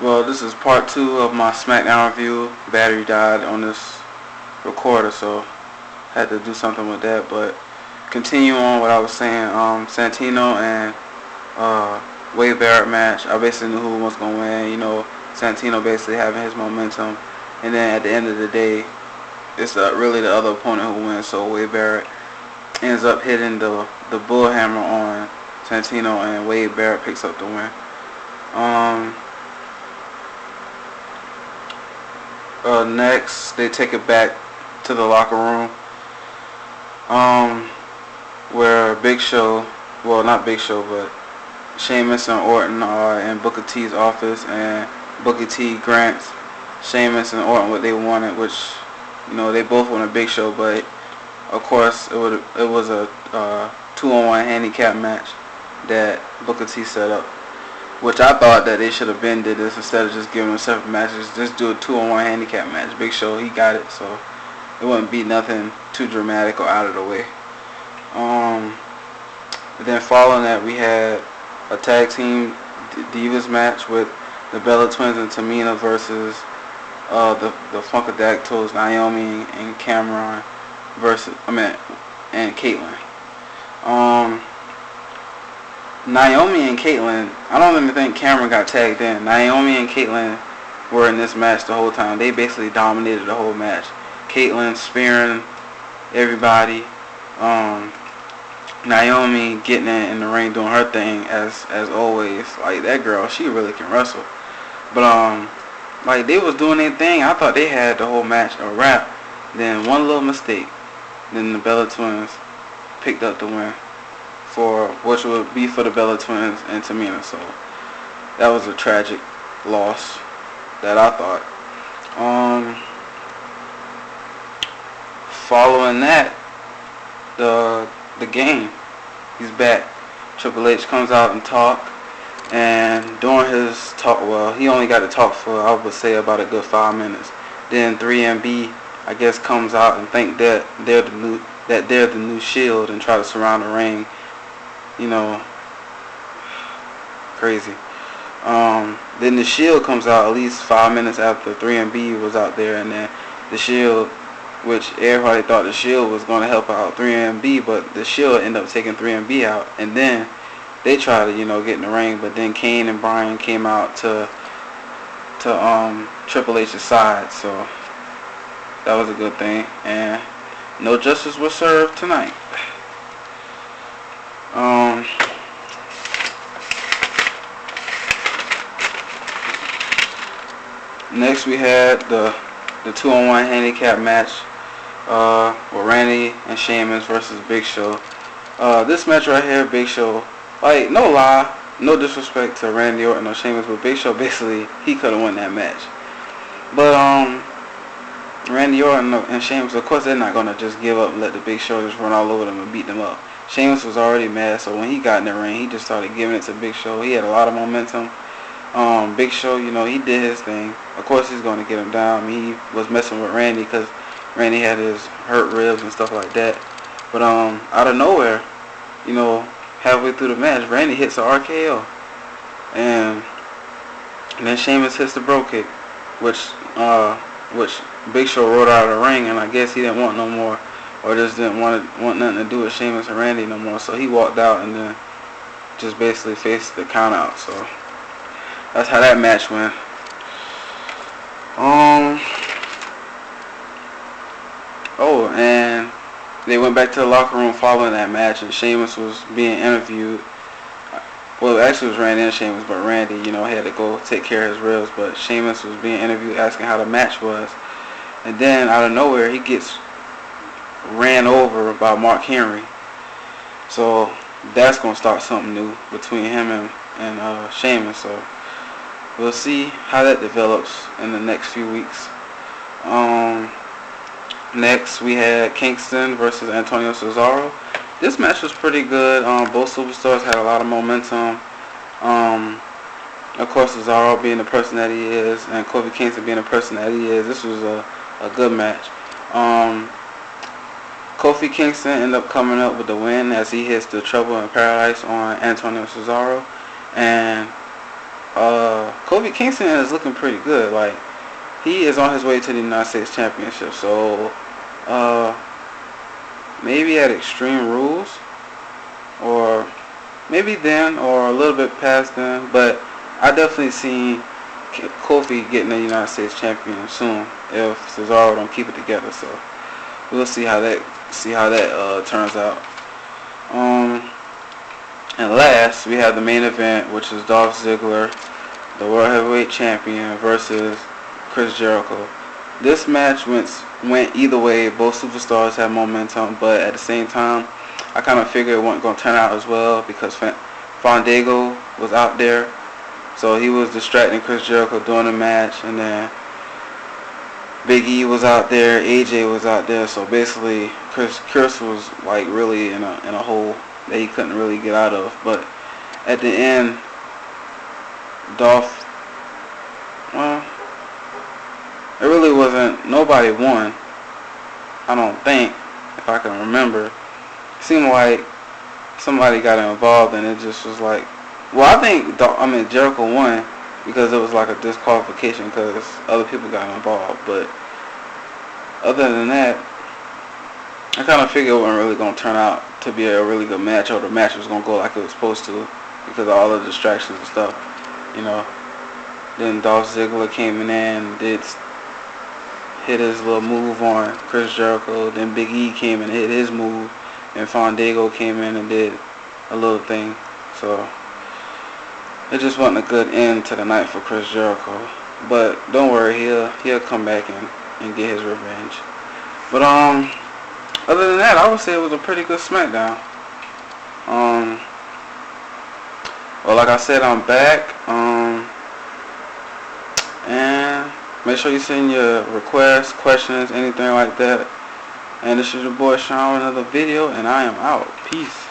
Well, this is part 2 of my Smackdown review. Battery died on this recorder, so had to do something with that. But continue on what I was saying. Santino and Wade Barrett match. I basically knew who was gonna win. Santino basically having his momentum, and then at the end of the day, it's really the other opponent who wins. So Wade Barrett ends up hitting the bull hammer on Santino, and Wade Barrett picks up the win. Next, they take it back to the locker room, where Big Show, well, not Big Show, but Sheamus and Orton are in Booker T's office, and Booker T grants Sheamus and Orton what they wanted, which, they both want a Big Show, but of course it was a 2-on-1 handicap match that Booker T set up. Which I thought that they should have been did this instead of just giving them separate matches. Just do a 2-on-1 handicap match. Big Show, he got it, so it wouldn't be nothing too dramatic or out of the way. Then following that, we had a tag team Divas match with the Bella Twins and Tamina versus the Funkadactyls, Naomi and Cameron and Caitlyn. Naomi and Caitlyn, I don't even think Cameron got tagged in. Naomi and Caitlyn were in this match the whole time. They basically dominated the whole match. Caitlyn spearing everybody. Naomi getting in the ring doing her thing as always. Like, that girl, she really can wrestle. But like, they was doing their thing. I thought they had the whole match a wrap. Then one little mistake. Then the Bella Twins picked up the win, which would be for the Bella Twins and Tamina. So that was a tragic loss that I thought. Following that, the game, he's back. Triple H comes out and talk, and during his talk, well, he only got to talk for, I would say, about a good 5 minutes. Then 3MB, I guess, comes out and think that they're the new Shield and try to surround the ring. Crazy. Then the Shield comes out at least 5 minutes after 3MB was out there, and then the Shield, which everybody thought the Shield was going to help out 3MB, but the Shield ended up taking 3MB out, and then they tried to, get in the ring, but then Kane and Bryan came out to Triple H's side, so that was a good thing, and no justice was served tonight. Next we had the 2-on-1 handicap match with Randy and Sheamus versus Big Show. This match right here, Big Show, like, no lie, no disrespect to Randy Orton or Sheamus, but Big Show, basically, he could have won that match. But Randy Orton and Sheamus, of course, they're not going to just give up and let the Big Show just run all over them and beat them up. Sheamus was already mad, so when he got in the ring, he just started giving it to Big Show. He had a lot of momentum. Big Show, he did his thing. Of course, he's going to get him down. I mean, he was messing with Randy because Randy had his hurt ribs and stuff like that. But out of nowhere, halfway through the match, Randy hits an RKO. And then Sheamus hits the bro kick, which Big Show rolled out of the ring, and I guess he didn't want no more, or just didn't want nothing to do with Sheamus and Randy no more. So he walked out and then just basically faced the count out. So that's how that match went. And they went back to the locker room following that match, and Sheamus was being interviewed. Well, actually it was Randy and Sheamus, but Randy, had to go take care of his ribs, but Sheamus was being interviewed asking how the match was. And then out of nowhere, he gets ran over by Mark Henry. So that's going to start something new between him and Sheamus. So we'll see how that develops in the next few weeks. Next, we had Kingston versus Antonio Cesaro. This match was pretty good. Both superstars had a lot of momentum. Of course, Cesaro being the person that he is, and Kofi Kingston being the person that he is, this was a good match. Kofi Kingston ended up coming up with the win as he hits the Trouble in Paradise on Antonio Cesaro. And Kofi Kingston is looking pretty good. Like, he is on his way to the United States Championship. So, maybe at Extreme Rules, or maybe then, or a little bit past then. But I definitely seen Kofi getting the United States champion soon if Cesaro don't keep it together. So we'll see how that turns out. And last we have the main event, which is Dolph Ziggler, the World Heavyweight Champion, versus Chris Jericho. This match went either way. Both superstars had momentum, but at the same time, I kind of figured it wasn't going to turn out as well because Fandango was out there. So he was distracting Chris Jericho during the match, and then Big E was out there, AJ was out there. So basically, Chris was like really in a hole that he couldn't really get out of. But at the end, Dolph, well, it really wasn't. Nobody won. I don't think, if I can remember. It seemed like somebody got involved, and it just was like. Well, I think Jericho won because it was like a disqualification because other people got involved. But other than that, I kind of figured it wasn't really going to turn out to be a really good match, or the match was going to go like it was supposed to because of all the distractions and stuff, you know. Then Dolph Ziggler came in and hit his little move on Chris Jericho. Then Big E came and hit his move, and Fandango came in and did a little thing. So it just wasn't a good end to the night for Chris Jericho. But don't worry, he'll come back and get his revenge. But other than that, I would say it was a pretty good Smackdown. Well, like I said, I'm back. And make sure you send your requests, questions, anything like that. And this is your boy Sean with another video, and I am out. Peace.